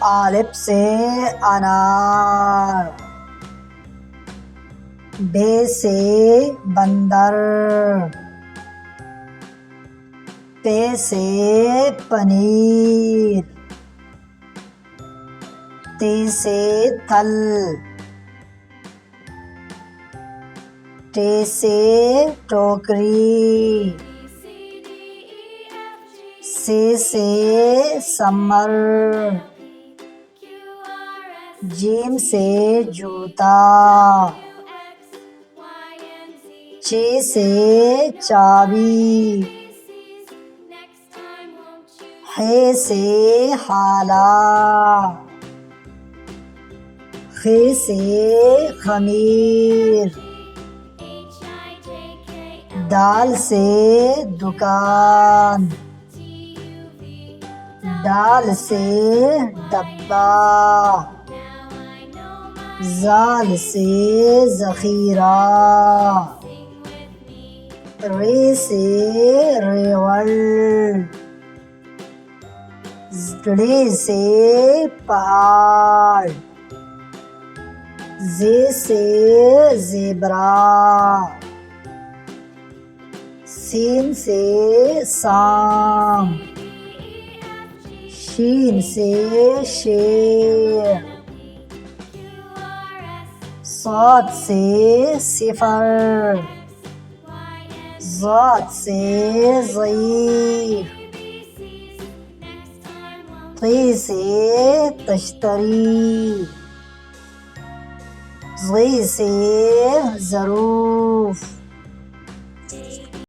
आलिफ से अनार, बे से बंदर, पे से पनीर, ते से तल, टे से टोकरी, से समर, जीम से जूता, चे से चाबी, हे से हाला, खे से खमीर, दाल से दुकान, दाल से डब्बा, जाल से ज़ख़ीरा, रे से रेवल, रे से पहाड़, जे से ज़ेबरा, सीन से शाम, शीन से शेर, साद से सिफर, ज़ाद से ज़ईफ़, ती से तश्तरी, ज़ी से ज़रूफ़,